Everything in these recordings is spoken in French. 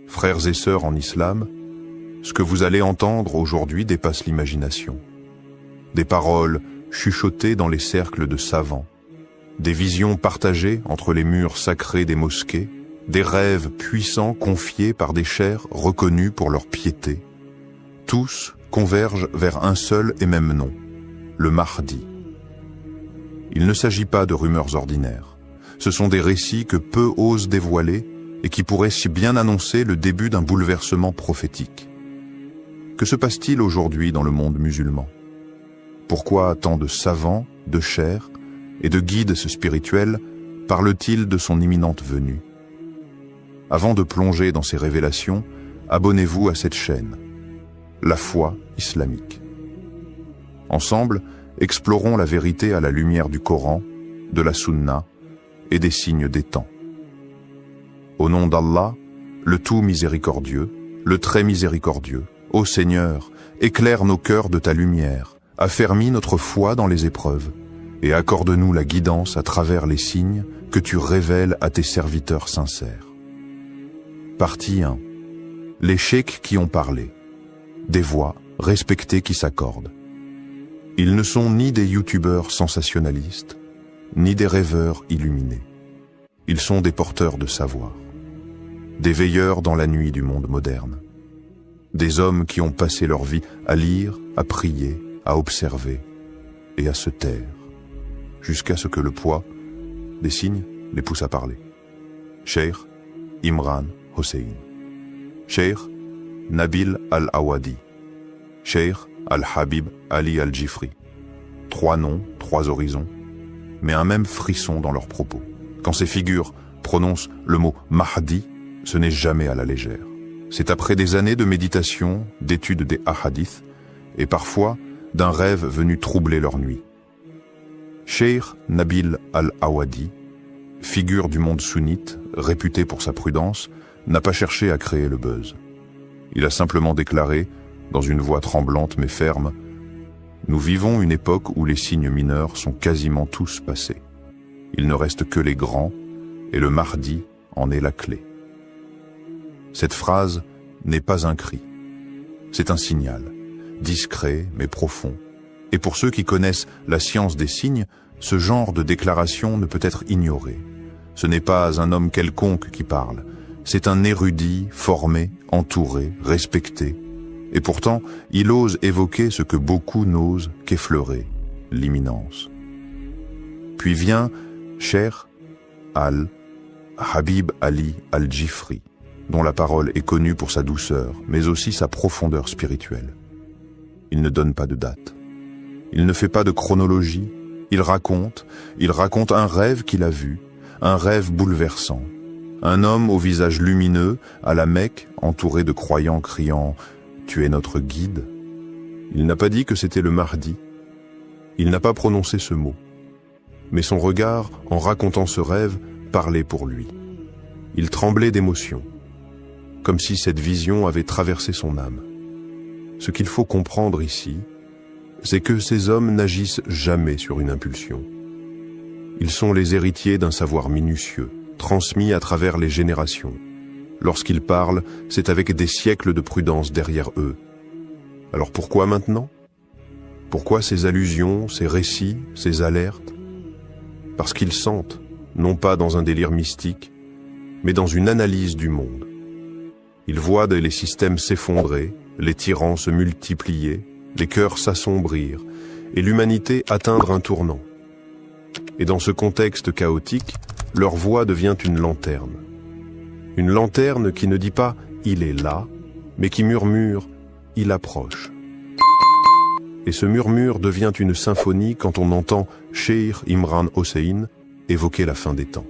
Frères et sœurs en islam, ce que vous allez entendre aujourd'hui dépasse l'imagination. Des paroles chuchotées dans les cercles de savants, des visions partagées entre les murs sacrés des mosquées, des rêves puissants confiés par des chers reconnus pour leur piété. Tous convergent vers un seul et même nom, le Mahdi. Il ne s'agit pas de rumeurs ordinaires. Ce sont des récits que peu osent dévoiler et qui pourraient si bien annoncer le début d'un bouleversement prophétique. Que se passe-t-il aujourd'hui dans le monde musulman? Pourquoi tant de savants, de chers et de guides spirituels parlent-ils de son imminente venue? Avant de plonger dans ces révélations, abonnez-vous à cette chaîne, La Foi Islamique. Ensemble, explorons la vérité à la lumière du Coran, de la Sunna et des signes des temps. Au nom d'Allah, le tout miséricordieux, le très miséricordieux, ô Seigneur, éclaire nos cœurs de ta lumière, affermis notre foi dans les épreuves, et accorde-nous la guidance à travers les signes que tu révèles à tes serviteurs sincères. Partie 1. Les cheikhs qui ont parlé. Des voix respectées qui s'accordent. Ils ne sont ni des youtubeurs sensationnalistes, ni des rêveurs illuminés. Ils sont des porteurs de savoir, des veilleurs dans la nuit du monde moderne, des hommes qui ont passé leur vie à lire, à prier, à observer et à se taire, jusqu'à ce que le poids des signes les pousse à parler. Cheikh Imran Hossein, Cheikh Nabil Al-Awadi, Cheikh Al-Habib Ali Al-Jifri. 3 noms, 3 horizons, mais un même frisson dans leurs propos. Quand ces figures prononcent le mot Mahdi, ce n'est jamais à la légère. C'est après des années de méditation, d'étude des hadiths, et parfois d'un rêve venu troubler leur nuit. Cheikh Nabil Al-Awadi, figure du monde sunnite, réputé pour sa prudence, n'a pas cherché à créer le buzz. Il a simplement déclaré, dans une voix tremblante mais ferme, « Nous vivons une époque où les signes mineurs sont quasiment tous passés. Il ne reste que les grands, et le Mahdi en est la clé. » Cette phrase n'est pas un cri. C'est un signal, discret mais profond. Et pour ceux qui connaissent la science des signes, ce genre de déclaration ne peut être ignoré. Ce n'est pas un homme quelconque qui parle. C'est un érudit, formé, entouré, respecté. Et pourtant, il ose évoquer ce que beaucoup n'osent qu'effleurer, l'imminence. Puis vient Cheikh Al-Habib Ali Al-Jifri, dont la parole est connue pour sa douceur, mais aussi sa profondeur spirituelle. Il ne donne pas de date. Il ne fait pas de chronologie. Il raconte un rêve qu'il a vu, un rêve bouleversant. Un homme au visage lumineux, à la Mecque, entouré de croyants criant « Tu es notre guide ». Il n'a pas dit que c'était le Mahdi. Il n'a pas prononcé ce mot. Mais son regard, en racontant ce rêve, parlait pour lui. Il tremblait d'émotion, comme si cette vision avait traversé son âme. Ce qu'il faut comprendre ici, c'est que ces hommes n'agissent jamais sur une impulsion. Ils sont les héritiers d'un savoir minutieux, transmis à travers les générations. Lorsqu'ils parlent, c'est avec des siècles de prudence derrière eux. Alors pourquoi maintenant? Pourquoi ces allusions, ces récits, ces alertes? Parce qu'ils sentent, non pas dans un délire mystique, mais dans une analyse du monde. Ils voient les systèmes s'effondrer, les tyrans se multiplier, les cœurs s'assombrir, et l'humanité atteindre un tournant. Et dans ce contexte chaotique, leur voix devient une lanterne. Une lanterne qui ne dit pas « il est là », mais qui murmure « il approche ». Et ce murmure devient une symphonie quand on entend Cheikh Imran Hossein évoquer la fin des temps.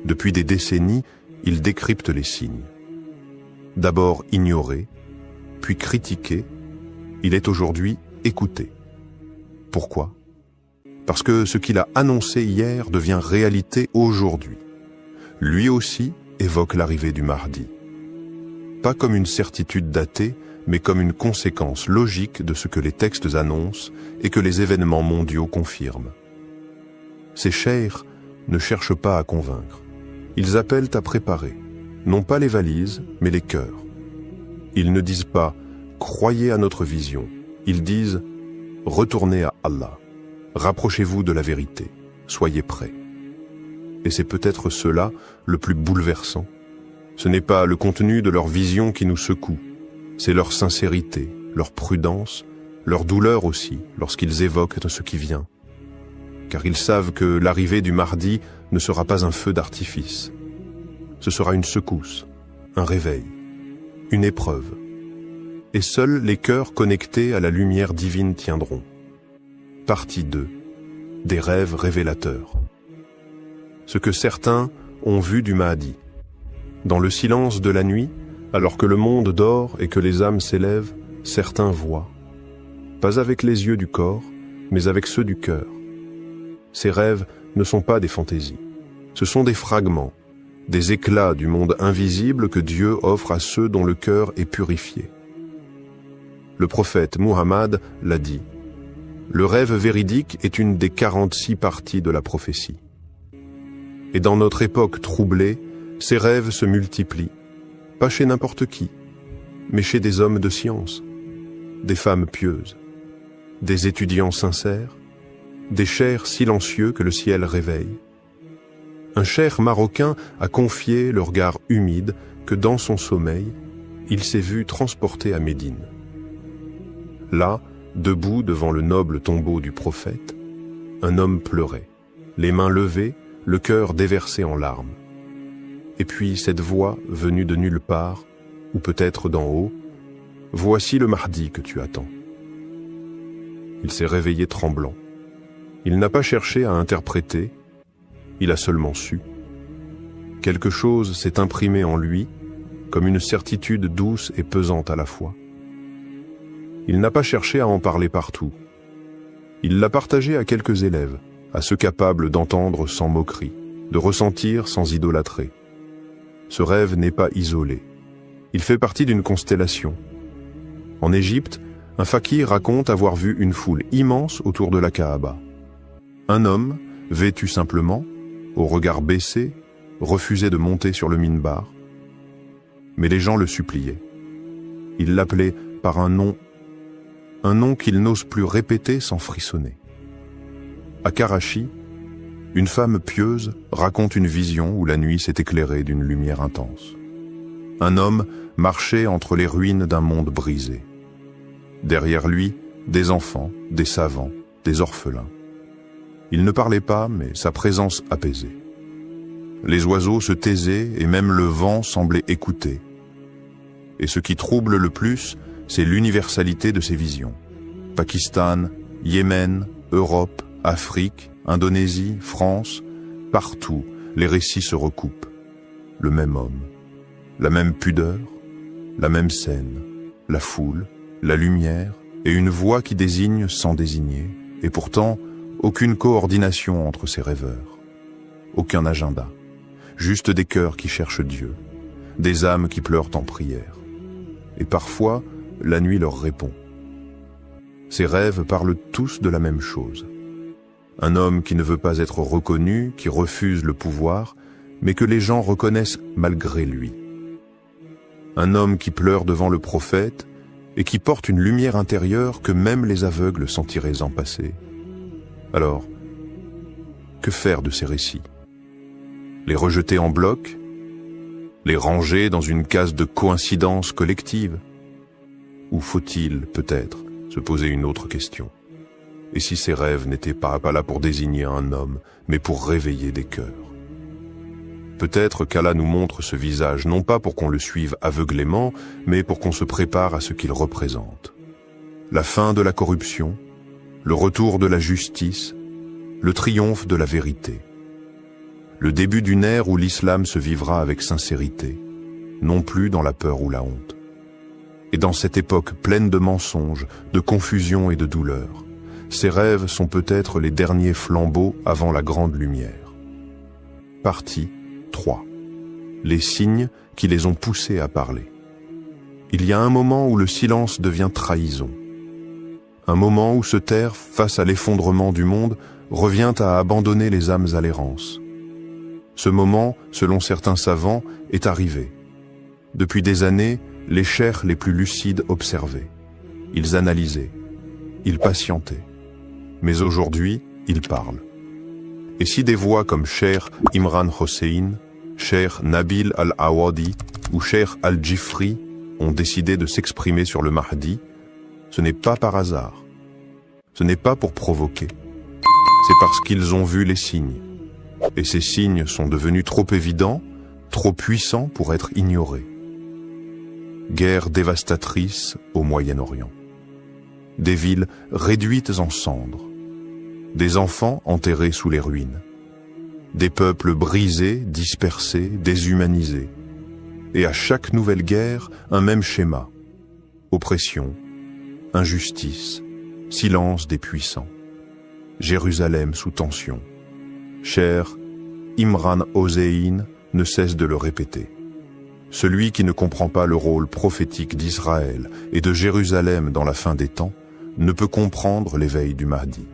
Depuis des décennies, il décrypte les signes. D'abord ignoré, puis critiqué, il est aujourd'hui écouté. Pourquoi ? Parce que ce qu'il a annoncé hier devient réalité aujourd'hui. Lui aussi évoque l'arrivée du Mahdi. Pas comme une certitude datée, mais comme une conséquence logique de ce que les textes annoncent et que les événements mondiaux confirment. Ces cheikhs ne cherchent pas à convaincre. Ils appellent à préparer. non pas les valises, mais les cœurs. Ils ne disent pas « croyez à notre vision », ils disent « retournez à Allah, rapprochez-vous de la vérité, soyez prêts ». Et c'est peut-être cela le plus bouleversant. Ce n'est pas le contenu de leur vision qui nous secoue, c'est leur sincérité, leur prudence, leur douleur aussi lorsqu'ils évoquent ce qui vient. Car ils savent que l'arrivée du Mahdi ne sera pas un feu d'artifice. Ce sera une secousse, un réveil, une épreuve. Et seuls les cœurs connectés à la lumière divine tiendront. Partie 2. Des rêves révélateurs. Ce que certains ont vu du Mahdi. Dans le silence de la nuit, alors que le monde dort et que les âmes s'élèvent, certains voient. Pas avec les yeux du corps, mais avec ceux du cœur. Ces rêves ne sont pas des fantaisies. Ce sont des fragments, des éclats du monde invisible que Dieu offre à ceux dont le cœur est purifié. Le prophète Muhammad l'a dit. Le rêve véridique est une des 46 parties de la prophétie. Et dans notre époque troublée, ces rêves se multiplient, pas chez n'importe qui, mais chez des hommes de science, des femmes pieuses, des étudiants sincères, des chers silencieux que le ciel réveille. Un cheikh marocain a confié le regard humide que dans son sommeil, il s'est vu transporté à Médine. Là, debout devant le noble tombeau du prophète, un homme pleurait, les mains levées, le cœur déversé en larmes. Et puis cette voix venue de nulle part, ou peut-être d'en haut, « Voici le Mahdi que tu attends ». Il s'est réveillé tremblant. Il n'a pas cherché à interpréter, il a seulement su. Quelque chose s'est imprimé en lui, comme une certitude douce et pesante à la fois. Il n'a pas cherché à en parler partout. Il l'a partagé à quelques élèves, à ceux capables d'entendre sans moquerie, de ressentir sans idolâtrer. Ce rêve n'est pas isolé. Il fait partie d'une constellation. En Égypte, un fakir raconte avoir vu une foule immense autour de la Kaaba. Un homme, vêtu simplement, au regard baissé, refusait de monter sur le minbar. Mais les gens le suppliaient. Ils l'appelaient par un nom qu'il n'ose plus répéter sans frissonner. À Karachi, une femme pieuse raconte une vision où la nuit s'est éclairée d'une lumière intense. Un homme marchait entre les ruines d'un monde brisé. Derrière lui, des enfants, des savants, des orphelins. Il ne parlait pas, mais sa présence apaisait. Les oiseaux se taisaient et même le vent semblait écouter. Et ce qui trouble le plus, c'est l'universalité de ces visions. Pakistan, Yémen, Europe, Afrique, Indonésie, France, partout, les récits se recoupent. Le même homme, la même pudeur, la même scène, la foule, la lumière et une voix qui désigne sans désigner, et pourtant aucune coordination entre ces rêveurs, aucun agenda, juste des cœurs qui cherchent Dieu, des âmes qui pleurent en prière. Et parfois, la nuit leur répond. Ces rêves parlent tous de la même chose. Un homme qui ne veut pas être reconnu, qui refuse le pouvoir, mais que les gens reconnaissent malgré lui. Un homme qui pleure devant le prophète et qui porte une lumière intérieure que même les aveugles sentiraient en passer. Alors, que faire de ces récits? Les rejeter en bloc? Les ranger dans une case de coïncidence collective? Ou faut-il, peut-être, se poser une autre question? Et si ces rêves n'étaient pas là pour désigner un homme, mais pour réveiller des cœurs? Peut-être qu'Allah nous montre ce visage, non pas pour qu'on le suive aveuglément, mais pour qu'on se prépare à ce qu'il représente. La fin de la corruption, le retour de la justice, le triomphe de la vérité. Le début d'une ère où l'islam se vivra avec sincérité, non plus dans la peur ou la honte. Et dans cette époque pleine de mensonges, de confusion et de douleur, ces rêves sont peut-être les derniers flambeaux avant la grande lumière. Partie 3. Les signes qui les ont poussés à parler. Il y a un moment où le silence devient trahison. Un moment où se taire face à l'effondrement du monde revient à abandonner les âmes à l'errance. Ce moment, selon certains savants, est arrivé. Depuis des années, les cheikhs les plus lucides observaient. Ils analysaient. Ils patientaient. Mais aujourd'hui, ils parlent. Et si des voix comme Cheikh Imran Hossein, Cheikh Nabil Al-Awadi ou Cheikh Al-Jifri ont décidé de s'exprimer sur le Mahdi, ce n'est pas par hasard. Ce n'est pas pour provoquer. C'est parce qu'ils ont vu les signes. Et ces signes sont devenus trop évidents, trop puissants pour être ignorés. Guerre dévastatrice au Moyen-Orient. Des villes réduites en cendres. Des enfants enterrés sous les ruines. Des peuples brisés, dispersés, déshumanisés. Et à chaque nouvelle guerre, un même schéma. Oppression, injustice, silence des puissants. Jérusalem sous tension. Cher Imran Hossein ne cesse de le répéter. Celui qui ne comprend pas le rôle prophétique d'Israël et de Jérusalem dans la fin des temps ne peut comprendre l'éveil du Mahdi.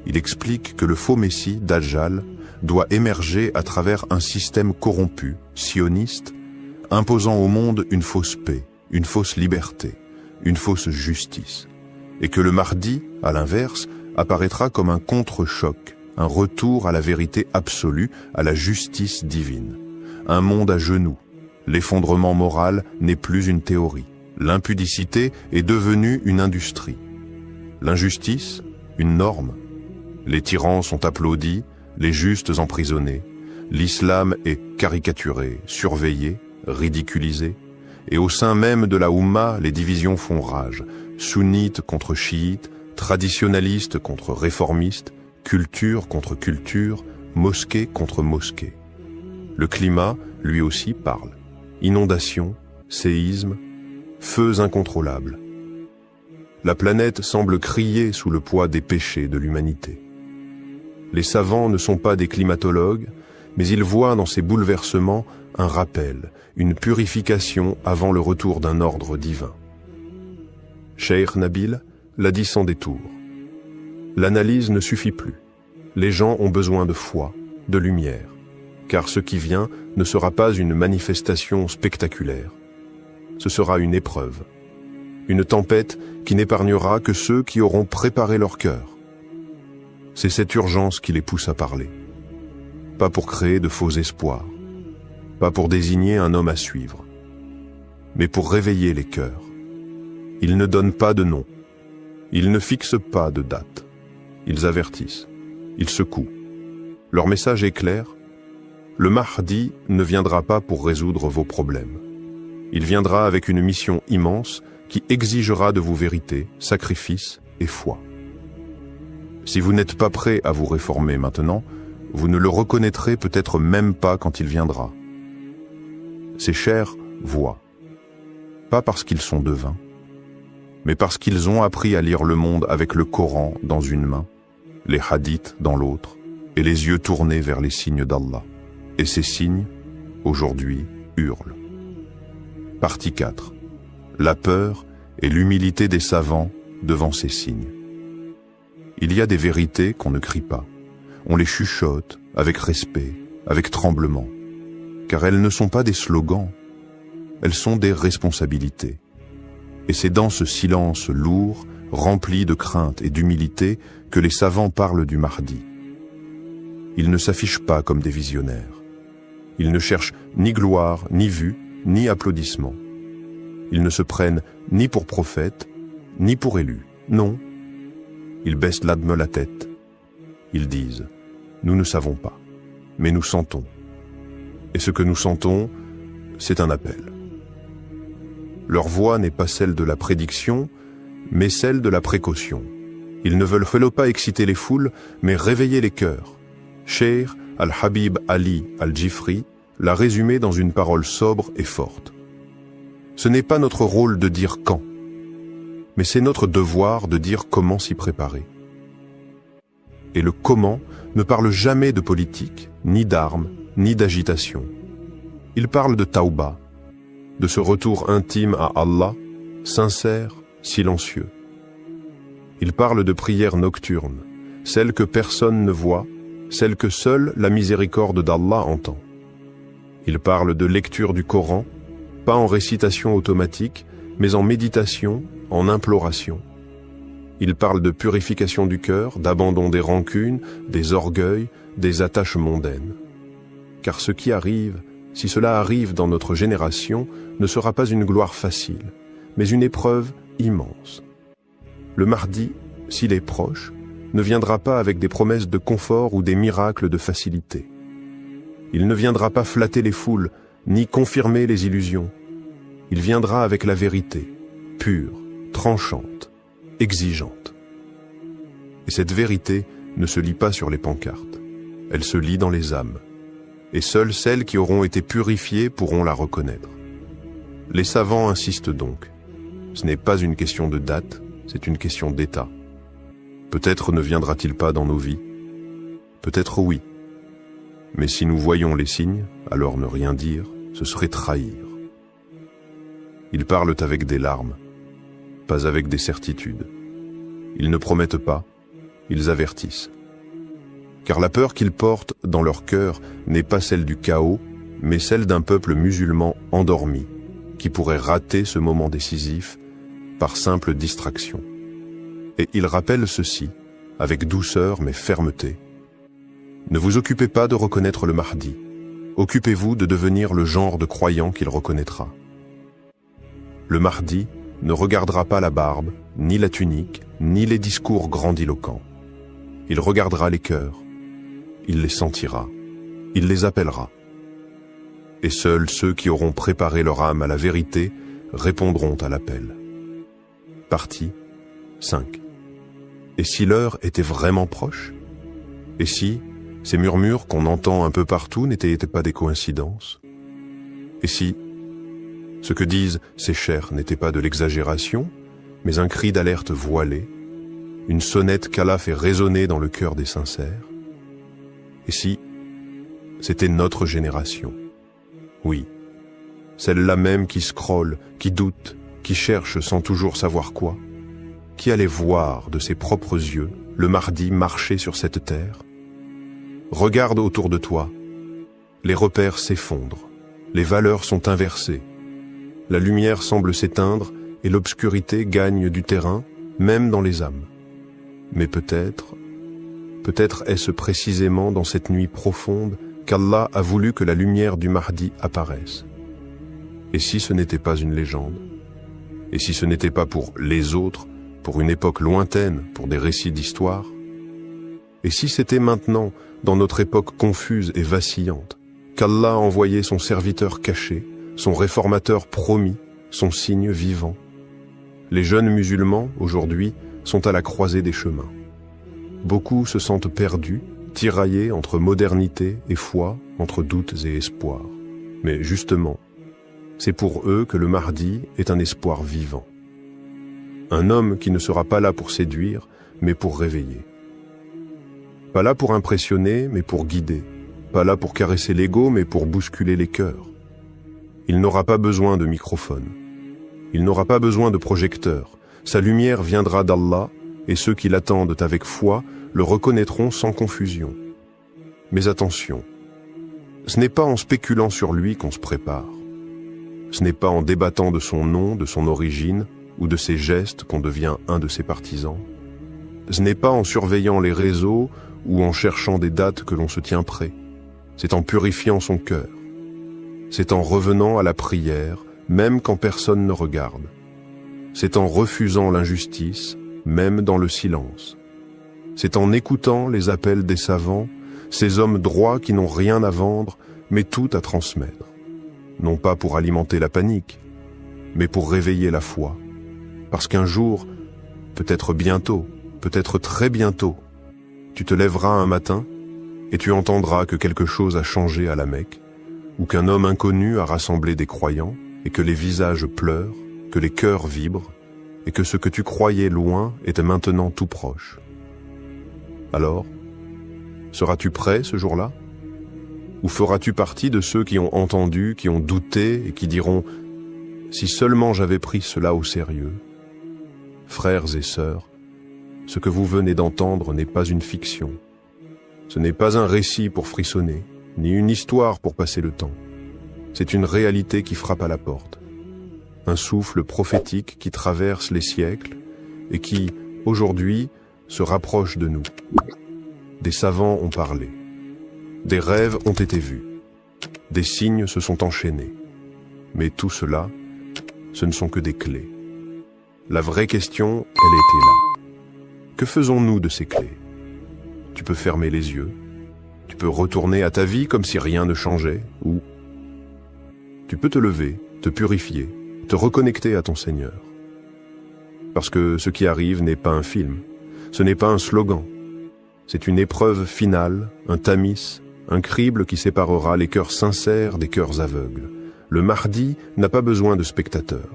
Il explique que le faux Messie, Dajjal, doit émerger à travers un système corrompu, sioniste, imposant au monde une fausse paix, une fausse liberté, une fausse justice, et que le Mahdi, à l'inverse, apparaîtra comme un contre-choc, un retour à la vérité absolue, à la justice divine. Un monde à genoux. L'effondrement moral n'est plus une théorie. L'impudicité est devenue une industrie. L'injustice, une norme. Les tyrans sont applaudis, les justes emprisonnés. L'islam est caricaturé, surveillé, ridiculisé. Et au sein même de la Oumma, les divisions font rage. Sunnites contre chiites, traditionnalistes contre réformistes, culture contre culture, mosquée contre mosquée. Le climat, lui aussi, parle. Inondations, séismes, feux incontrôlables. La planète semble crier sous le poids des péchés de l'humanité. Les savants ne sont pas des climatologues, mais ils voient dans ces bouleversements un rappel, une purification avant le retour d'un ordre divin. Cheikh Nabil l'a dit sans détour. L'analyse ne suffit plus. Les gens ont besoin de foi, de lumière, car ce qui vient ne sera pas une manifestation spectaculaire. Ce sera une épreuve, une tempête qui n'épargnera que ceux qui auront préparé leur cœur. C'est cette urgence qui les pousse à parler. Pas pour créer de faux espoirs, pas pour désigner un homme à suivre, mais pour réveiller les cœurs. Ils ne donnent pas de nom, ils ne fixent pas de date, ils avertissent, ils secouent. Leur message est clair, le Mahdi ne viendra pas pour résoudre vos problèmes. Il viendra avec une mission immense qui exigera de vous vérité, sacrifice et foi. Si vous n'êtes pas prêt à vous réformer maintenant, vous ne le reconnaîtrez peut-être même pas quand il viendra. Ces chers voient, pas parce qu'ils sont devins, mais parce qu'ils ont appris à lire le monde avec le Coran dans une main, les hadiths dans l'autre, et les yeux tournés vers les signes d'Allah. Et ces signes, aujourd'hui, hurlent. Partie 4. La peur et l'humilité des savants devant ces signes. Il y a des vérités qu'on ne crie pas. On les chuchote avec respect, avec tremblement. Car elles ne sont pas des slogans, elles sont des responsabilités. Et c'est dans ce silence lourd, rempli de crainte et d'humilité, que les savants parlent du Mahdi. Ils ne s'affichent pas comme des visionnaires. Ils ne cherchent ni gloire, ni vue, ni applaudissement. Ils ne se prennent ni pour prophètes, ni pour élus. Non. Ils baissent l'adme la tête. Ils disent, nous ne savons pas, mais nous sentons. Et ce que nous sentons, c'est un appel. Leur voix n'est pas celle de la prédiction, mais celle de la précaution. Ils ne veulent pas exciter les foules, mais réveiller les cœurs. Cheikh Al-Habib Ali Al-Jifri l'a résumé dans une parole sobre et forte. Ce n'est pas notre rôle de dire quand, mais c'est notre devoir de dire comment s'y préparer. Et le comment ne parle jamais de politique, ni d'armes, ni d'agitation. Il parle de tauba, de ce retour intime à Allah, sincère, silencieux. Il parle de prières nocturnes, celles que personne ne voit, celle que seule la miséricorde d'Allah entend. Il parle de lecture du Coran, pas en récitation automatique, mais en méditation, en imploration. Il parle de purification du cœur, d'abandon des rancunes, des orgueils, des attaches mondaines. Car ce qui arrive, si cela arrive dans notre génération, ne sera pas une gloire facile, mais une épreuve immense. Le Mahdi, s'il est proche, ne viendra pas avec des promesses de confort ou des miracles de facilité. Il ne viendra pas flatter les foules, ni confirmer les illusions. Il viendra avec la vérité, pure, tranchante, exigeante. Et cette vérité ne se lit pas sur les pancartes, elle se lit dans les âmes. Et seules celles qui auront été purifiées pourront la reconnaître. Les savants insistent donc. Ce n'est pas une question de date, c'est une question d'état. Peut-être ne viendra-t-il pas dans nos vies. Peut-être oui. Mais si nous voyons les signes, alors ne rien dire, ce serait trahir. Ils parlent avec des larmes, pas avec des certitudes. Ils ne promettent pas, ils avertissent. Car la peur qu'ils portent dans leur cœur n'est pas celle du chaos, mais celle d'un peuple musulman endormi, qui pourrait rater ce moment décisif par simple distraction. Et ils rappellent ceci, avec douceur mais fermeté. Ne vous occupez pas de reconnaître le Mahdi, occupez-vous de devenir le genre de croyant qu'il reconnaîtra. Le Mahdi ne regardera pas la barbe, ni la tunique, ni les discours grandiloquents. Il regardera les cœurs, il les sentira, il les appellera. Et seuls ceux qui auront préparé leur âme à la vérité répondront à l'appel. Partie 5. Et si l'heure était vraiment proche? Et si ces murmures qu'on entend un peu partout n'étaient pas des coïncidences? Et si ce que disent ces chers n'était pas de l'exagération, mais un cri d'alerte voilé, une sonnette qu'Allah fait résonner dans le cœur des sincères? Et si c'était notre génération? Oui, celle-là même qui scrolle, qui doute, qui cherche sans toujours savoir quoi, qui allait voir de ses propres yeux le Mahdi marcher sur cette terre? Regarde autour de toi, les repères s'effondrent, les valeurs sont inversées, la lumière semble s'éteindre et l'obscurité gagne du terrain, même dans les âmes. Mais peut-être est-ce précisément dans cette nuit profonde qu'Allah a voulu que la lumière du Mahdi apparaisse. Et si ce n'était pas une légende? Et si ce n'était pas pour les autres, pour une époque lointaine, pour des récits d'histoire? Et si c'était maintenant, dans notre époque confuse et vacillante, qu'Allah a envoyé son serviteur caché, son réformateur promis, son signe vivant? Les jeunes musulmans, aujourd'hui, sont à la croisée des chemins. Beaucoup se sentent perdus, tiraillés entre modernité et foi, entre doutes et espoirs. Mais justement, c'est pour eux que le Mahdi est un espoir vivant. Un homme qui ne sera pas là pour séduire, mais pour réveiller. Pas là pour impressionner, mais pour guider. Pas là pour caresser l'ego, mais pour bousculer les cœurs. Il n'aura pas besoin de microphone. Il n'aura pas besoin de projecteur. Sa lumière viendra d'Allah, et ceux qui l'attendent avec foi le reconnaîtront sans confusion. Mais attention, ce n'est pas en spéculant sur lui qu'on se prépare. Ce n'est pas en débattant de son nom, de son origine, ou de ses gestes qu'on devient un de ses partisans. Ce n'est pas en surveillant les réseaux ou en cherchant des dates que l'on se tient prêt. C'est en purifiant son cœur. C'est en revenant à la prière, même quand personne ne regarde. C'est en refusant l'injustice, même dans le silence. C'est en écoutant les appels des savants, ces hommes droits qui n'ont rien à vendre, mais tout à transmettre. Non pas pour alimenter la panique, mais pour réveiller la foi. Parce qu'un jour, peut-être bientôt, peut-être très bientôt, tu te lèveras un matin et tu entendras que quelque chose a changé à la Mecque, ou qu'un homme inconnu a rassemblé des croyants, et que les visages pleurent, que les cœurs vibrent, et que ce que tu croyais loin était maintenant tout proche. Alors, seras-tu prêt ce jour-là? Ou feras-tu partie de ceux qui ont entendu, qui ont douté et qui diront « Si seulement j'avais pris cela au sérieux ». Frères et sœurs, ce que vous venez d'entendre n'est pas une fiction. Ce n'est pas un récit pour frissonner, ni une histoire pour passer le temps. C'est une réalité qui frappe à la porte. Un souffle prophétique qui traverse les siècles et qui, aujourd'hui, se rapproche de nous. Des savants ont parlé. Des rêves ont été vus. Des signes se sont enchaînés. Mais tout cela, ce ne sont que des clés. La vraie question, elle était là. Que faisons-nous de ces clés? Tu peux fermer les yeux. Tu peux retourner à ta vie comme si rien ne changeait, ou tu peux te lever, te purifier, te reconnecter à ton Seigneur. Parce que ce qui arrive n'est pas un film, ce n'est pas un slogan. C'est une épreuve finale, un tamis, un crible qui séparera les cœurs sincères des cœurs aveugles. Le Mahdi n'a pas besoin de spectateurs.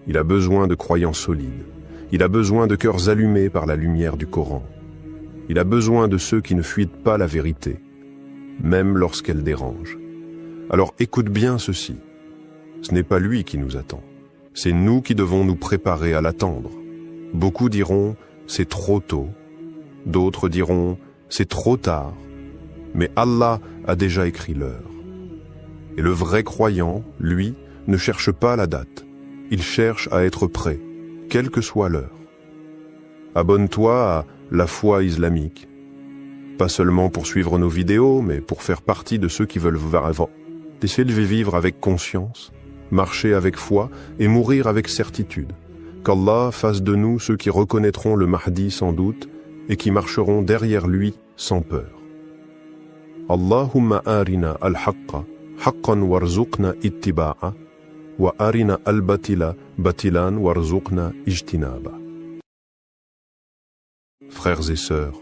Il a besoin de croyants solides. Il a besoin de cœurs allumés par la lumière du Coran. Il a besoin de ceux qui ne fuient pas la vérité, même lorsqu'elle dérange. Alors écoute bien ceci. Ce n'est pas lui qui nous attend. C'est nous qui devons nous préparer à l'attendre. Beaucoup diront « c'est trop tôt ». D'autres diront « c'est trop tard ». Mais Allah a déjà écrit l'heure. Et le vrai croyant, lui, ne cherche pas la date. Il cherche à être prêt, quelle que soit l'heure. Abonne-toi à La Foi Islamique. Pas seulement pour suivre nos vidéos, mais pour faire partie de ceux qui veulent vivre avec conscience, marcher avec foi et mourir avec certitude. Qu'Allah fasse de nous ceux qui reconnaîtront le Mahdi sans doute et qui marcheront derrière lui sans peur. Allahumma arina al-haqqa haqqan warzuqna ittiba'a wa arina al-batila batilan warzuqna ijtinaba. Frères et sœurs,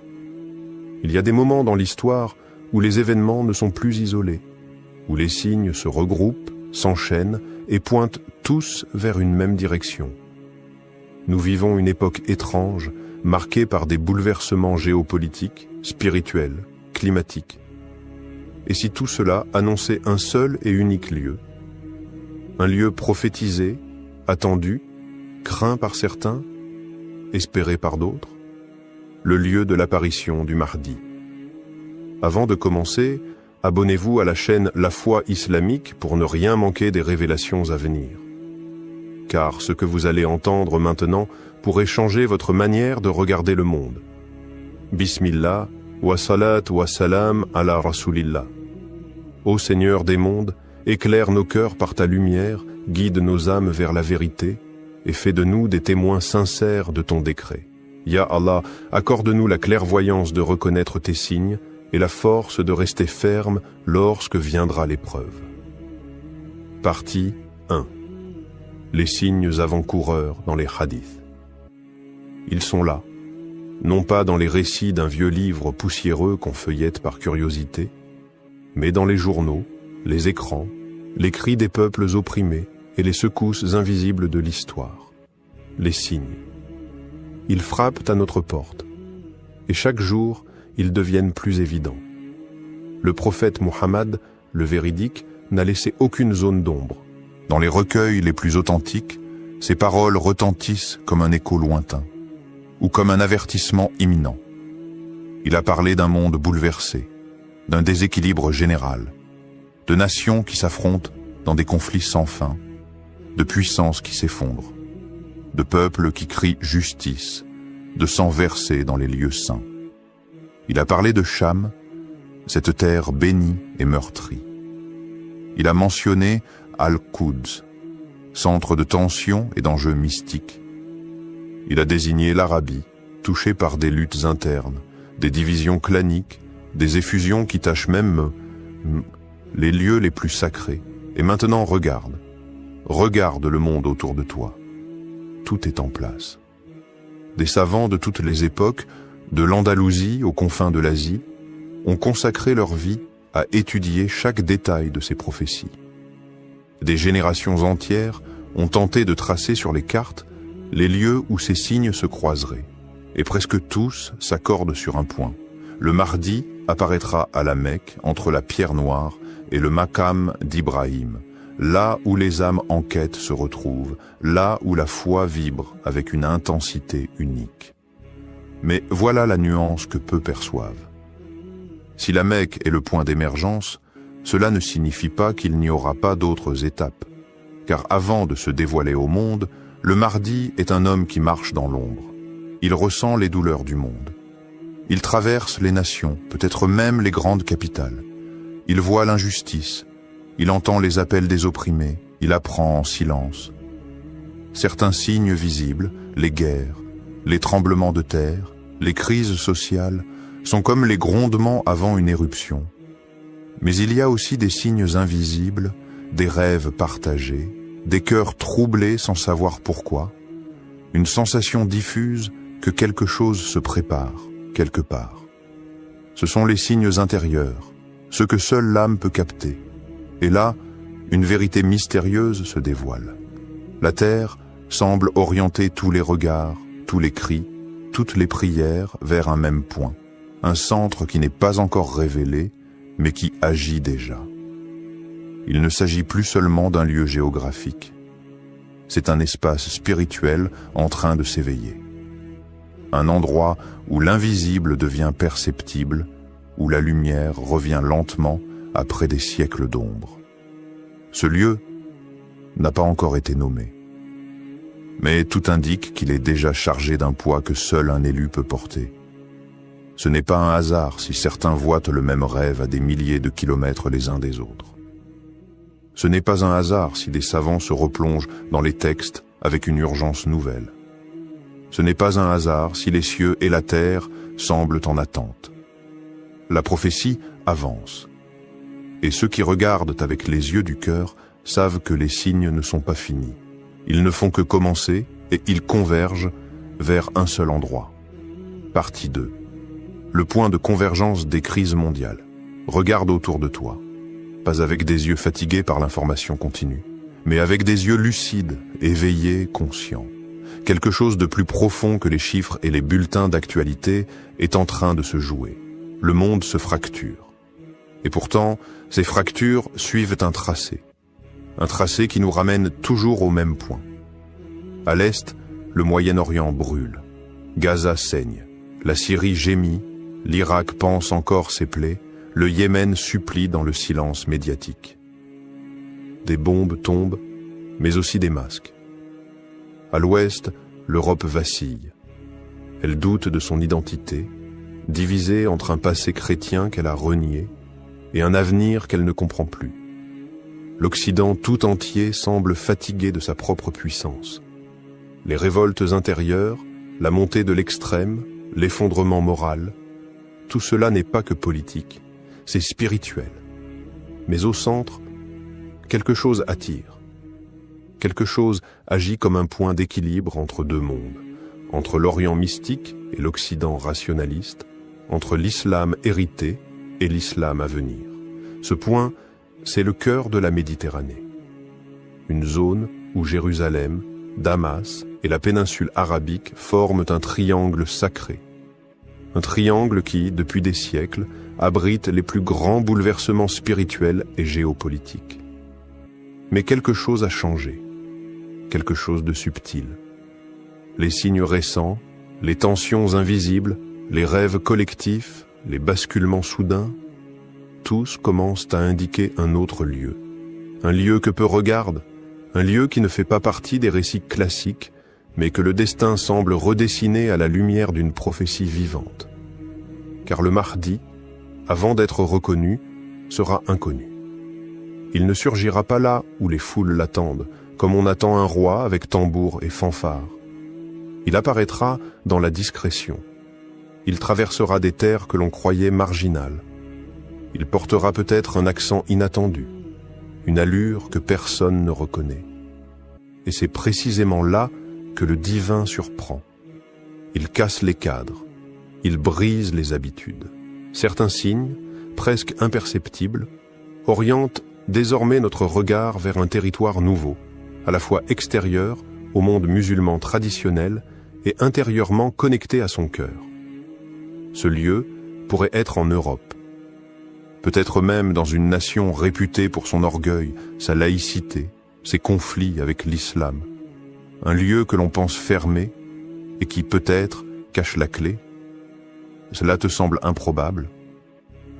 il y a des moments dans l'histoire où les événements ne sont plus isolés, où les signes se regroupent, s'enchaînent et pointent tous vers une même direction. Nous vivons une époque étrange, marquée par des bouleversements géopolitiques, spirituels, climatiques. Et si tout cela annonçait un seul et unique lieu, un lieu prophétisé, attendu, craint par certains, espéré par d'autres, le lieu de l'apparition du Mahdi. Avant de commencer, abonnez-vous à la chaîne La Foi Islamique pour ne rien manquer des révélations à venir. Car ce que vous allez entendre maintenant pourrait changer votre manière de regarder le monde. Bismillah, wa salat wa salam ala Rasulillah. Ô Seigneur des mondes, éclaire nos cœurs par ta lumière, guide nos âmes vers la vérité et fais de nous des témoins sincères de ton décret. Ya Allah, accorde-nous la clairvoyance de reconnaître tes signes et la force de rester ferme lorsque viendra l'épreuve. Partie 1. Les signes avant-coureurs dans les hadiths. Ils sont là, non pas dans les récits d'un vieux livre poussiéreux qu'on feuillette par curiosité, mais dans les journaux, les écrans, les cris des peuples opprimés et les secousses invisibles de l'histoire. Les signes. Ils frappent à notre porte, et chaque jour, ils deviennent plus évidents. Le prophète Muhammad, le véridique, n'a laissé aucune zone d'ombre. Dans les recueils les plus authentiques, ses paroles retentissent comme un écho lointain, ou comme un avertissement imminent. Il a parlé d'un monde bouleversé, d'un déséquilibre général, de nations qui s'affrontent dans des conflits sans fin, de puissances qui s'effondrent, de peuples qui crient justice, de sang versé dans les lieux saints. Il a parlé de Cham, cette terre bénie et meurtrie. Il a mentionné Al-Quds, centre de tensions et d'enjeux mystiques. Il a désigné l'Arabie, touchée par des luttes internes, des divisions claniques, des effusions qui tachent même les lieux les plus sacrés. Et maintenant regarde le monde autour de toi. Tout est en place. Des savants de toutes les époques, de l'Andalousie aux confins de l'Asie, ont consacré leur vie à étudier chaque détail de ces prophéties. Des générations entières ont tenté de tracer sur les cartes les lieux où ces signes se croiseraient. Et presque tous s'accordent sur un point. Le Mahdi apparaîtra à la Mecque entre la pierre noire et le Maqam d'Ibrahim, là où les âmes en quête se retrouvent, là où la foi vibre avec une intensité unique. Mais voilà la nuance que peu perçoivent. Si la Mecque est le point d'émergence, cela ne signifie pas qu'il n'y aura pas d'autres étapes. Car avant de se dévoiler au monde, le Mahdi est un homme qui marche dans l'ombre. Il ressent les douleurs du monde. Il traverse les nations, peut-être même les grandes capitales. Il voit l'injustice. Il entend les appels des opprimés. Il apprend en silence. Certains signes visibles, les guerres, les tremblements de terre, les crises sociales, sont comme les grondements avant une éruption. Mais il y a aussi des signes invisibles, des rêves partagés, des cœurs troublés sans savoir pourquoi, une sensation diffuse que quelque chose se prépare, quelque part. Ce sont les signes intérieurs, ceux que seule l'âme peut capter. Et là, une vérité mystérieuse se dévoile. La terre semble orienter tous les regards, tous les cris, toutes les prières vers un même point, un centre qui n'est pas encore révélé, mais qui agit déjà. Il ne s'agit plus seulement d'un lieu géographique. C'est un espace spirituel en train de s'éveiller. Un endroit où l'invisible devient perceptible, où la lumière revient lentement après des siècles d'ombre. Ce lieu n'a pas encore été nommé. Mais tout indique qu'il est déjà chargé d'un poids que seul un élu peut porter. Ce n'est pas un hasard si certains voient le même rêve à des milliers de kilomètres les uns des autres. Ce n'est pas un hasard si des savants se replongent dans les textes avec une urgence nouvelle. Ce n'est pas un hasard si les cieux et la terre semblent en attente. La prophétie avance. Et ceux qui regardent avec les yeux du cœur savent que les signes ne sont pas finis. Ils ne font que commencer et ils convergent vers un seul endroit. Partie 2. Le point de convergence des crises mondiales. Regarde autour de toi. Pas avec des yeux fatigués par l'information continue, mais avec des yeux lucides, éveillés, conscients. Quelque chose de plus profond que les chiffres et les bulletins d'actualité est en train de se jouer. Le monde se fracture. Et pourtant, ces fractures suivent un tracé. Un tracé qui nous ramène toujours au même point. À l'est, le Moyen-Orient brûle. Gaza saigne. La Syrie gémit. L'Irak panse encore ses plaies. Le Yémen supplie dans le silence médiatique. Des bombes tombent, mais aussi des masques. À l'ouest, l'Europe vacille. Elle doute de son identité, divisée entre un passé chrétien qu'elle a renié et un avenir qu'elle ne comprend plus. L'Occident tout entier semble fatigué de sa propre puissance. Les révoltes intérieures, la montée de l'extrême, l'effondrement moral, tout cela n'est pas que politique, c'est spirituel. Mais au centre, quelque chose attire. Quelque chose agit comme un point d'équilibre entre deux mondes, entre l'Orient mystique et l'Occident rationaliste, entre l'islam hérité et l'islam à venir. Ce point, c'est le cœur de la Méditerranée. Une zone où Jérusalem, Damas et la péninsule arabique forment un triangle sacré. Un triangle qui, depuis des siècles, abrite les plus grands bouleversements spirituels et géopolitiques. Mais quelque chose a changé, quelque chose de subtil. Les signes récents, les tensions invisibles, les rêves collectifs, les basculements soudains, tous commencent à indiquer un autre lieu. Un lieu que peu regardent, un lieu qui ne fait pas partie des récits classiques, mais que le destin semble redessiner à la lumière d'une prophétie vivante. Car le Mahdi, avant d'être reconnu, sera inconnu. Il ne surgira pas là où les foules l'attendent, comme on attend un roi avec tambour et fanfare. Il apparaîtra dans la discrétion. Il traversera des terres que l'on croyait marginales. Il portera peut-être un accent inattendu, une allure que personne ne reconnaît. Et c'est précisément là que le divin surprend. Il casse les cadres, il brise les habitudes. Certains signes, presque imperceptibles, orientent désormais notre regard vers un territoire nouveau, à la fois extérieur au monde musulman traditionnel et intérieurement connecté à son cœur. Ce lieu pourrait être en Europe, peut-être même dans une nation réputée pour son orgueil, sa laïcité, ses conflits avec l'islam. Un lieu que l'on pense fermé et qui peut-être cache la clé. Cela te semble improbable?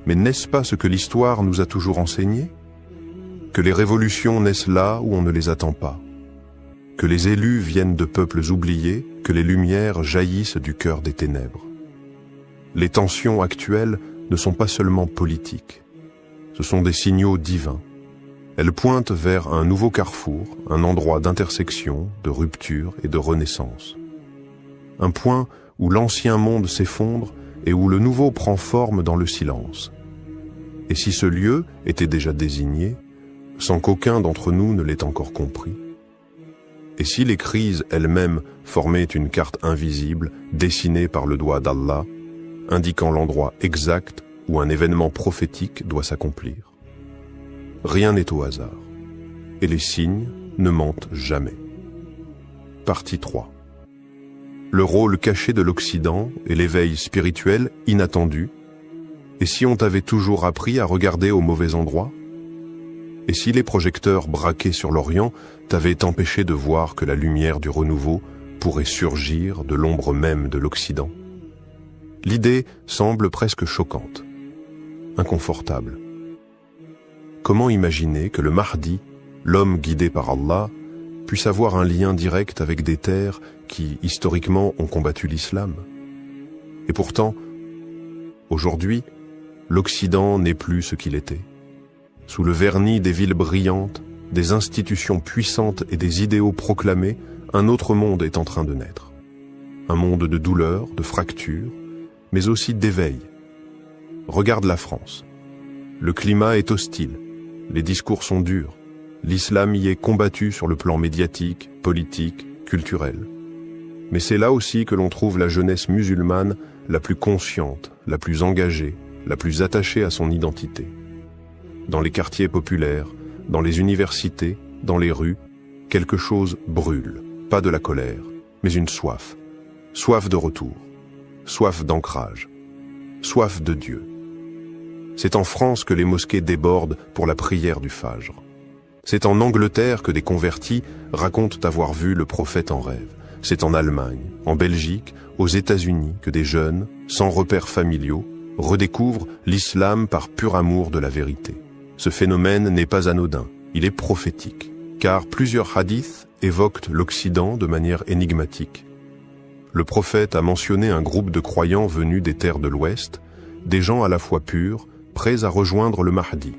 Mais n'est-ce pas ce que l'histoire nous a toujours enseigné? Que les révolutions naissent là où on ne les attend pas. Que les élus viennent de peuples oubliés, que les lumières jaillissent du cœur des ténèbres. Les tensions actuelles ne sont pas seulement politiques. Ce sont des signaux divins. Elles pointent vers un nouveau carrefour, un endroit d'intersection, de rupture et de renaissance. Un point où l'ancien monde s'effondre et où le nouveau prend forme dans le silence. Et si ce lieu était déjà désigné, sans qu'aucun d'entre nous ne l'ait encore compris? Et si les crises elles-mêmes formaient une carte invisible, dessinée par le doigt d'Allah, indiquant l'endroit exact où un événement prophétique doit s'accomplir? Rien n'est au hasard, et les signes ne mentent jamais. Partie 3. Le rôle caché de l'Occident et l'éveil spirituel inattendu. Et si on t'avait toujours appris à regarder au mauvais endroit? Et si les projecteurs braqués sur l'Orient t'avaient empêché de voir que la lumière du renouveau pourrait surgir de l'ombre même de l'Occident? L'idée semble presque choquante, inconfortable. Comment imaginer que le Mahdi, l'homme guidé par Allah, puisse avoir un lien direct avec des terres qui, historiquement, ont combattu l'islam? Et pourtant, aujourd'hui, l'Occident n'est plus ce qu'il était. Sous le vernis des villes brillantes, des institutions puissantes et des idéaux proclamés, un autre monde est en train de naître. Un monde de douleur, de fractures, mais aussi d'éveil. Regarde la France. Le climat est hostile, les discours sont durs, l'islam y est combattu sur le plan médiatique, politique, culturel. Mais c'est là aussi que l'on trouve la jeunesse musulmane la plus consciente, la plus engagée, la plus attachée à son identité. Dans les quartiers populaires, dans les universités, dans les rues, quelque chose brûle, pas de la colère, mais une soif. Soif de retour, soif d'ancrage, soif de Dieu. C'est en France que les mosquées débordent pour la prière du Fajr. C'est en Angleterre que des convertis racontent avoir vu le prophète en rêve. C'est en Allemagne, en Belgique, aux États-Unis que des jeunes, sans repères familiaux, redécouvrent l'islam par pur amour de la vérité. Ce phénomène n'est pas anodin, il est prophétique, car plusieurs hadiths évoquent l'Occident de manière énigmatique. Le prophète a mentionné un groupe de croyants venus des terres de l'Ouest, des gens à la fois purs, prêts à rejoindre le Mahdi.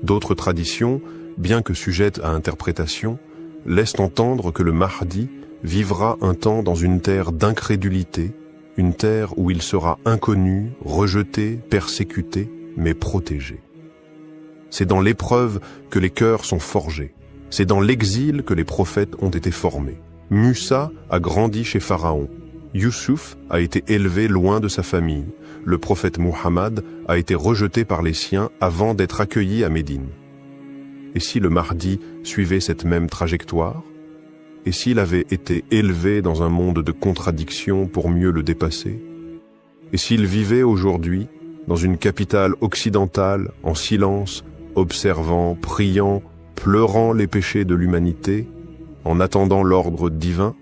D'autres traditions, bien que sujettes à interprétation, laissent entendre que le Mahdi vivra un temps dans une terre d'incrédulité, une terre où il sera inconnu, rejeté, persécuté, mais protégé. C'est dans l'épreuve que les cœurs sont forgés. C'est dans l'exil que les prophètes ont été formés. Musa a grandi chez Pharaon. Youssouf a été élevé loin de sa famille. Le prophète Muhammad a été rejeté par les siens avant d'être accueilli à Médine. Et si le Mahdi suivait cette même trajectoire? Et s'il avait été élevé dans un monde de contradictions pour mieux le dépasser? Et s'il vivait aujourd'hui dans une capitale occidentale, en silence, observant, priant, pleurant les péchés de l'humanité, en attendant l'ordre divin?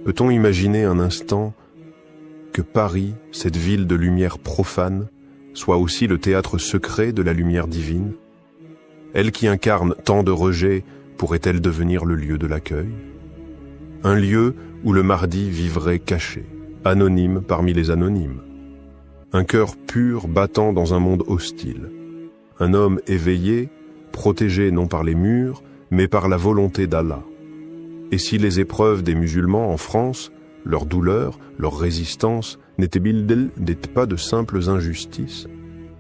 Peut-on imaginer un instant que Paris, cette ville de lumière profane, soit aussi le théâtre secret de la lumière divine? Elle qui incarne tant de rejets, pourrait-elle devenir le lieu de l'accueil? Un lieu où le Mahdi vivrait caché, anonyme parmi les anonymes. Un cœur pur battant dans un monde hostile. Un homme éveillé, protégé non par les murs, mais par la volonté d'Allah. Et si les épreuves des musulmans en France, leur douleur, leur résistance, n'étaient pas de simples injustices,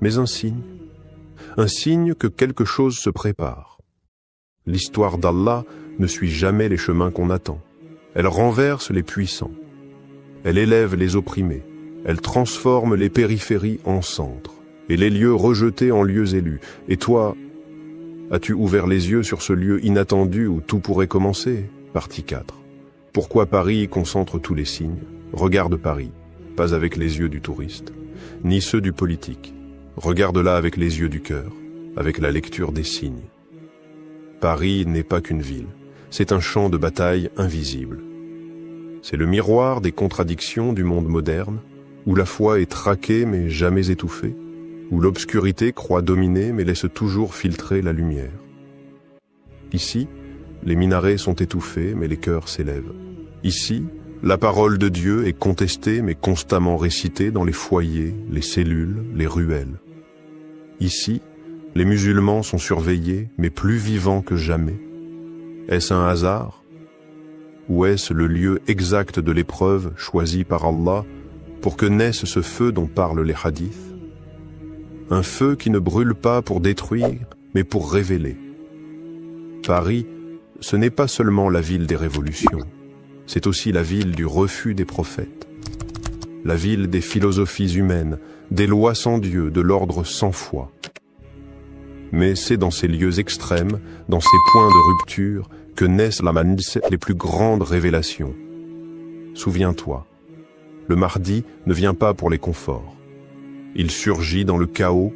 mais un signe que quelque chose se prépare. L'histoire d'Allah ne suit jamais les chemins qu'on attend. Elle renverse les puissants. Elle élève les opprimés. Elle transforme les périphéries en centres et les lieux rejetés en lieux élus. Et toi, as-tu ouvert les yeux sur ce lieu inattendu où tout pourrait commencer? Partie 4. Pourquoi Paris concentre tous les signes? Regarde Paris, pas avec les yeux du touriste, ni ceux du politique. Regarde-la avec les yeux du cœur, avec la lecture des signes. Paris n'est pas qu'une ville, c'est un champ de bataille invisible. C'est le miroir des contradictions du monde moderne, où la foi est traquée mais jamais étouffée. où l'obscurité croit dominer mais laisse toujours filtrer la lumière. Ici, les minarets sont étouffés mais les cœurs s'élèvent. Ici, la parole de Dieu est contestée mais constamment récitée dans les foyers, les cellules, les ruelles. Ici, les musulmans sont surveillés mais plus vivants que jamais. Est-ce un hasard? Ou est-ce le lieu exact de l'épreuve choisi par Allah pour que naisse ce feu dont parlent les hadiths? Un feu qui ne brûle pas pour détruire, mais pour révéler. Paris, ce n'est pas seulement la ville des révolutions, c'est aussi la ville du refus des prophètes, la ville des philosophies humaines, des lois sans Dieu, de l'ordre sans foi. Mais c'est dans ces lieux extrêmes, dans ces points de rupture, que naissent les plus grandes révélations. Souviens-toi, le Mahdi ne vient pas pour les conforts. Il surgit dans le chaos,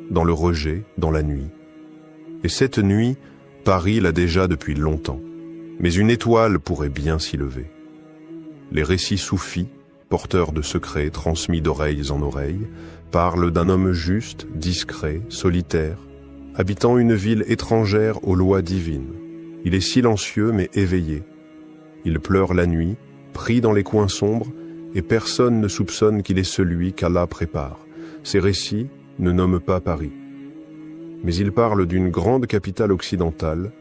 dans le rejet, dans la nuit. Et cette nuit, Paris l'a déjà depuis longtemps. Mais une étoile pourrait bien s'y lever. Les récits soufis, porteurs de secrets transmis d'oreilles en oreilles, parlent d'un homme juste, discret, solitaire, habitant une ville étrangère aux lois divines. Il est silencieux mais éveillé. Il pleure la nuit, pris dans les coins sombres, et personne ne soupçonne qu'il est celui qu'Allah prépare. Ces récits ne nomment pas Paris. Mais ils parlent d'une grande capitale occidentale,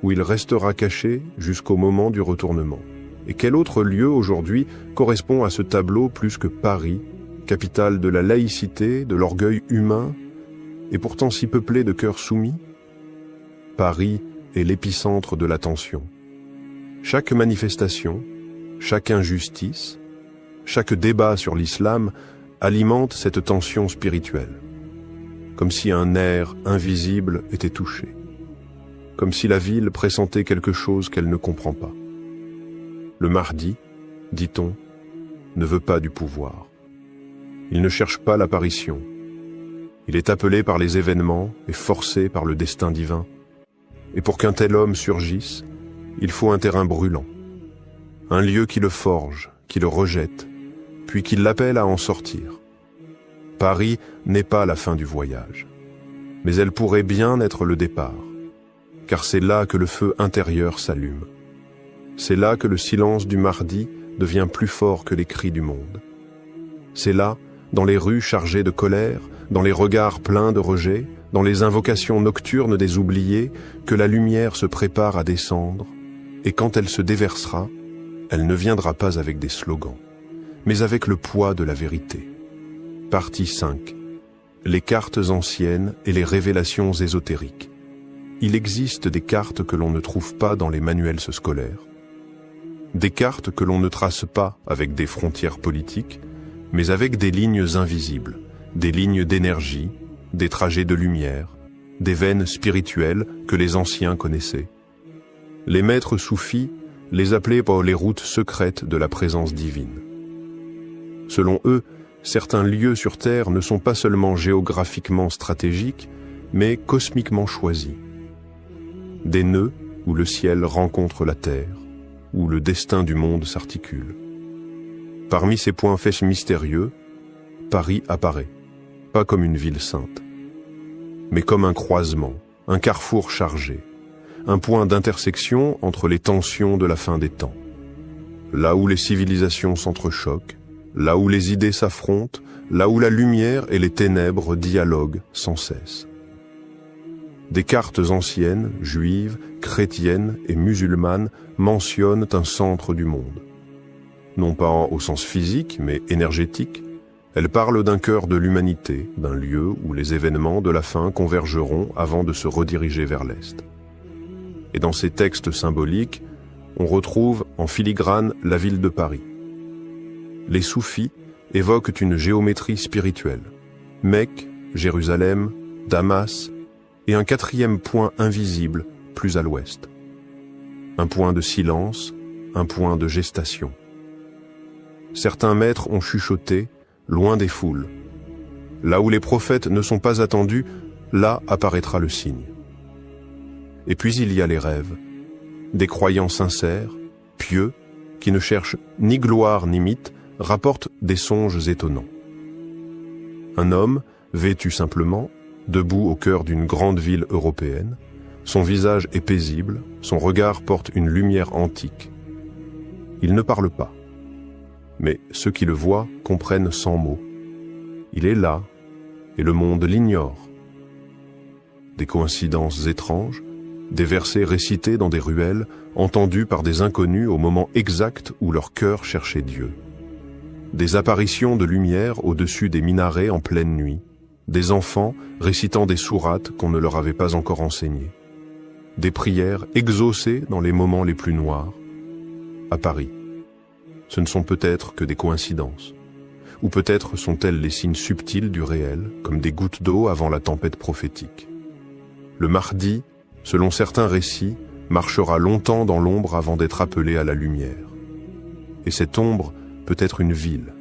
où il restera caché jusqu'au moment du retournement. Et quel autre lieu aujourd'hui correspond à ce tableau plus que Paris, capitale de la laïcité, de l'orgueil humain, et pourtant si peuplée de cœurs soumis? Paris est l'épicentre de la tension. Chaque manifestation, chaque injustice, chaque débat sur l'islam alimente cette tension spirituelle, comme si un nerf invisible était touché, comme si la ville pressentait quelque chose qu'elle ne comprend pas. Le Mahdi, dit-on, ne veut pas du pouvoir. Il ne cherche pas l'apparition. Il est appelé par les événements et forcé par le destin divin. Et pour qu'un tel homme surgisse, il faut un terrain brûlant, un lieu qui le forge, qui le rejette, puis qui l'appelle à en sortir. Paris n'est pas la fin du voyage, mais elle pourrait bien être le départ, car c'est là que le feu intérieur s'allume. C'est là que le silence du Mahdi devient plus fort que les cris du monde. C'est là, dans les rues chargées de colère, dans les regards pleins de rejet, dans les invocations nocturnes des oubliés, que la lumière se prépare à descendre, et quand elle se déversera, elle ne viendra pas avec des slogans, mais avec le poids de la vérité. Partie 5. Les cartes anciennes et les révélations ésotériques. Il existe des cartes que l'on ne trouve pas dans les manuels scolaires. Des cartes que l'on ne trace pas avec des frontières politiques, mais avec des lignes invisibles, des lignes d'énergie, des trajets de lumière, des veines spirituelles que les anciens connaissaient. Les maîtres soufis les appelaient par les routes secrètes de la présence divine. Selon eux, certains lieux sur Terre ne sont pas seulement géographiquement stratégiques, mais cosmiquement choisis. Des nœuds où le ciel rencontre la Terre, où le destin du monde s'articule. Parmi ces points faits mystérieux, Paris apparaît, pas comme une ville sainte, mais comme un croisement, un carrefour chargé, un point d'intersection entre les tensions de la fin des temps. Là où les civilisations s'entrechoquent, là où les idées s'affrontent, là où la lumière et les ténèbres dialoguent sans cesse. Des cartes anciennes, juives, chrétiennes et musulmanes mentionnent un centre du monde. Non pas au sens physique, mais énergétique, elles parlent d'un cœur de l'humanité, d'un lieu où les événements de la fin convergeront avant de se rediriger vers l'Est. Et dans ces textes symboliques, on retrouve en filigrane la ville de Paris. Les soufis évoquent une géométrie spirituelle. Mecque, Jérusalem, Damas, et un quatrième point invisible plus à l'ouest. Un point de silence, un point de gestation. Certains maîtres ont chuchoté, loin des foules. Là où les prophètes ne sont pas attendus, là apparaîtra le signe. Et puis il y a les rêves, des croyants sincères, pieux, qui ne cherchent ni gloire ni mythe, rapportent des songes étonnants. Un homme, vêtu simplement, debout au cœur d'une grande ville européenne. Son visage est paisible, son regard porte une lumière antique. Il ne parle pas, mais ceux qui le voient comprennent sans mots. Il est là, et le monde l'ignore. Des coïncidences étranges, des versets récités dans des ruelles, entendus par des inconnus au moment exact où leur cœur cherchait Dieu. Des apparitions de lumière au-dessus des minarets en pleine nuit, des enfants récitant des sourates qu'on ne leur avait pas encore enseignées, des prières exaucées dans les moments les plus noirs. À Paris, ce ne sont peut-être que des coïncidences, ou peut-être sont-elles les signes subtils du réel, comme des gouttes d'eau avant la tempête prophétique. Le Mahdi, selon certains récits, marchera longtemps dans l'ombre avant d'être appelé à la lumière. Et cette ombre peut être une ville,